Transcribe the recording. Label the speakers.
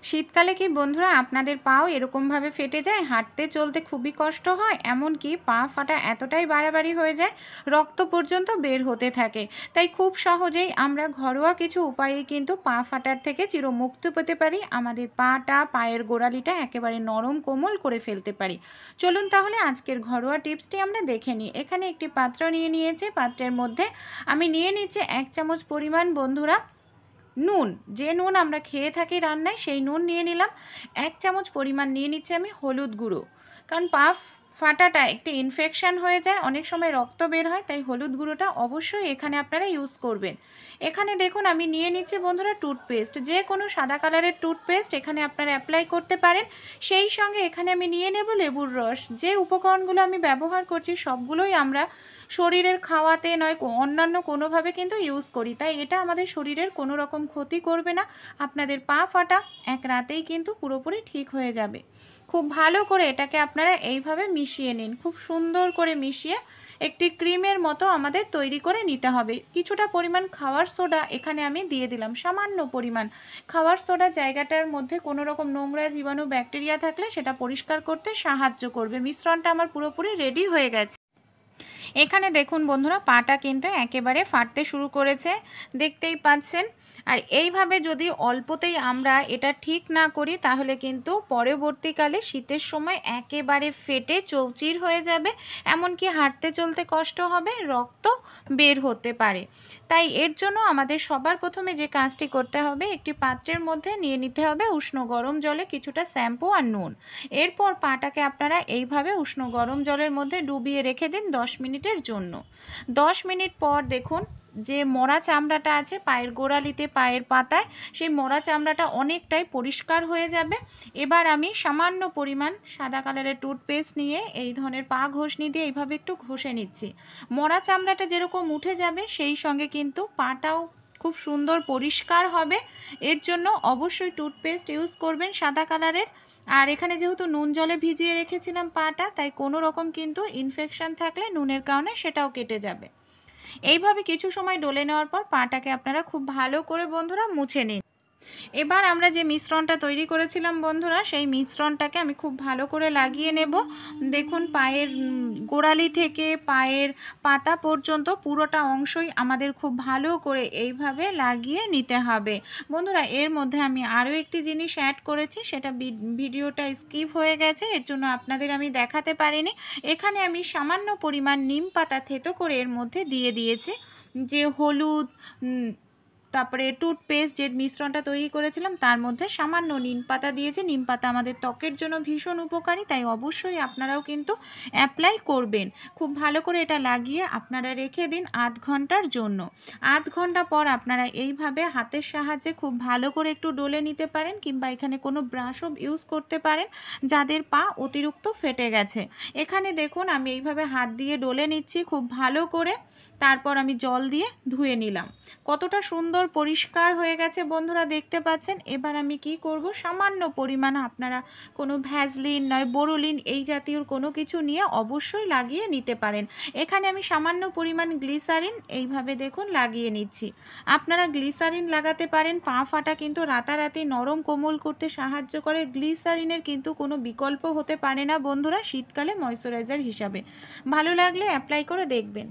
Speaker 1: শীতকালে কি বন্ধুরা আপনাদের পাও এরকমভাবে ফেটে যায়, হাঁটতে চলতে খুবই কষ্ট হয়, এমনকি পা ফাটা এতটাই বাড়াবাড়ি হয়ে যায় রক্ত পর্যন্ত বের হতে থাকে? তাই খুব সহজেই আমরা ঘরোয়া কিছু উপায়ে কিন্তু পা ফাটার থেকে চিরমুক্তি পেতে পারি, আমাদের পাটা পায়ের গোড়ালিটা একেবারে নরম কোমল করে ফেলতে পারি। চলুন তাহলে আজকের ঘরোয়া টিপসটি আমরা দেখে নিই। এখানে একটি পাত্র নিয়ে নিয়েছি, পাত্রের মধ্যে আমি নিয়ে নিচ্ছি 1 চামচ পরিমাণ বন্ধুরা নুন। যে নুন আমরা খেয়ে থাকি রান্নায় সেই নুন নিয়ে নিলাম। 1 চামচ পরিমাণ নিয়ে নিচ্ছি আমি হলুদ গুঁড়ো, কারণ পা ফাটাটা একটি ইনফেকশান হয়ে যায়, অনেক সময় রক্ত বের হয়, তাই হলুদ গুঁড়োটা অবশ্যই এখানে আপনারা ইউজ করবেন। এখানে দেখুন আমি নিয়ে নিচ্ছি বন্ধুরা টুথপেস্ট, যে কোনো সাদা কালারের টুথপেস্ট এখানে আপনারা অ্যাপ্লাই করতে পারেন। সেই সঙ্গে এখানে আমি নিয়ে নেব লেবুর রস। যে উপকরণগুলো আমি ব্যবহার করছি সবগুলোই আমরা শরীরের খাওয়াতে নয় অন্যান্য কোনোভাবে কিন্তু ইউজ করি, তাই এটা আমাদের শরীরের কোনো রকম ক্ষতি করবে না। আপনাদের পা ফাটা এক রাতেই কিন্তু পুরোপুরি ঠিক হয়ে যাবে। খুব ভালো করে এটাকে আপনারা এইভাবে মিশিয়ে নিন, খুব সুন্দর করে মিশিয়ে একটি ক্রিমের মতো আমাদের তৈরি করে নিতে হবে। কিছুটা পরিমাণ খাওয়ার সোডা এখানে আমি দিয়ে দিলাম, সামান্য পরিমাণ। খাওয়ার সোডা জায়গাটার মধ্যে কোনো রকম নোংরা জীবাণু ব্যাকটেরিয়া থাকলে সেটা পরিষ্কার করতে সাহায্য করবে। মিশ্রণটা আমার পুরোপুরি রেডি হয়ে গেছে। এখানে দেখুন বন্ধুরা পাটা কিন্তু একেবারে ফাটতে শুরু করেছে, দেখতেই পাচ্ছেন। আর এইভাবে যদি অল্পতেই আমরা এটা ঠিক না করি তাহলে কিন্তু পরবর্তীকালে শীতের সময় একেবারে ফেটে চৌচির হয়ে যাবে, এমনকি হাঁটতে চলতে কষ্ট হবে, রক্ত বের হতে পারে। তাই এর জন্য আমাদের সবার প্রথমে যে কাজটি করতে হবে, একটি পাত্রের মধ্যে নিয়ে নিতে হবে উষ্ণ গরম জলে কিছুটা শ্যাম্পু আর নুন। এরপর পাটাকে আপনারা এইভাবে উষ্ণ গরম জলের মধ্যে ডুবিয়ে রেখে দিন 10 মিনিটের জন্য। 10 মিনিট পর দেখুন যে মরা চামড়াটা আছে পায়ের গোড়ালিতে, পায়ের পাতায়, সেই মরা চামড়াটা অনেকটাই পরিষ্কার হয়ে যাবে। এবার আমি সামান্য পরিমাণ সাদা কালারের টুথপেস্ট নিয়ে এই ধরনের পা ঘষনি দিয়ে এইভাবে একটু ঘষে নিচ্ছি। মরা চামড়াটা যেরকম উঠে যাবে সেই সঙ্গে কিন্তু পাটাও খুব সুন্দর পরিষ্কার হবে। এর জন্য অবশ্যই টুথপেস্ট ইউজ করবেন সাদা কালারের। আর এখানে যেহেতু নুন জলে ভিজিয়ে রেখেছিলাম পাটা, তাই কোনো রকম কিন্তু ইনফেকশন থাকলে নুনের কারণে সেটাও কেটে যাবে। এইভাবে কিছু সময় ডলে নেওয়ার পর পাটাকে আপনারা খুব ভালো করে বন্ধুরা মুছে নিন। এবার আমরা যে মিশ্রণটা তৈরি করেছিলাম বন্ধুরা, সেই মিশ্রণটাকে আমি খুব ভালো করে লাগিয়ে নেব। দেখুন পায়ের গোড়ালি থেকে পায়ের পাতা পর্যন্ত পুরোটা অংশই আমাদের খুব ভালো করে এইভাবে লাগিয়ে নিতে হবে। বন্ধুরা এর মধ্যে আমি আরও একটি জিনিস অ্যাড করেছি, সেটা ভিডিওটা স্কিপ হয়ে গেছে, এর জন্য আপনাদের আমি দেখাতে পারিনি। এখানে আমি সামান্য পরিমাণ নিম পাতা থেতো করে এর মধ্যে দিয়ে দিয়েছি। যে হলুদ তারপরে টুথপেস্ট যে মিশ্রণটা তৈরি করেছিলাম তার মধ্যে সামান্য নিম পাতা দিয়েছি। নিম পাতা আমাদের ত্বকের জন্য ভীষণ উপকারী, তাই অবশ্যই আপনারাও কিন্তু অ্যাপ্লাই করবেন। খুব ভালো করে এটা লাগিয়ে আপনারা রেখে দিন আধ ঘন্টার জন্য। আধ ঘন্টা পর আপনারা এইভাবে হাতের সাহায্যে খুব ভালো করে একটু ডলে নিতে পারেন, কিংবা এখানে কোনো ব্রাশও ইউজ করতে পারেন যাদের পা অতিরিক্ত ফেটে গেছে। এখানে দেখুন আমি এইভাবে হাত দিয়ে ডলে নিচ্ছি খুব ভালো করে, তারপর আমি জল দিয়ে ধুয়ে নিলাম। কতটা সুন্দর পরিষ্কার হয়ে গেছে বন্ধুরা দেখতে পাচ্ছেন। এবার আমি কি করব, সামান্য পরিমাণ আপনারা কোনো ভ্যাসলিন নয় বোরোলিন এই জাতীয় কোনো কিছু নিয়ে অবশ্যই লাগিয়ে নিতে পারেন। এখানে আমি সামান্য পরিমাণ গ্লিসারিন এইভাবে দেখুন লাগিয়ে নিচ্ছি। আপনারা গ্লিসারিন লাগাতে পারেন, পা ফাটা কিন্তু রাতারাতি নরম কোমল করতে সাহায্য করে। গ্লিসারিনের কিন্তু কোনো বিকল্প হতে পারে না বন্ধুরা শীতকালে ময়শ্চারাইজার হিসাবে। ভালো লাগলে অ্যাপ্লাই করে দেখবেন।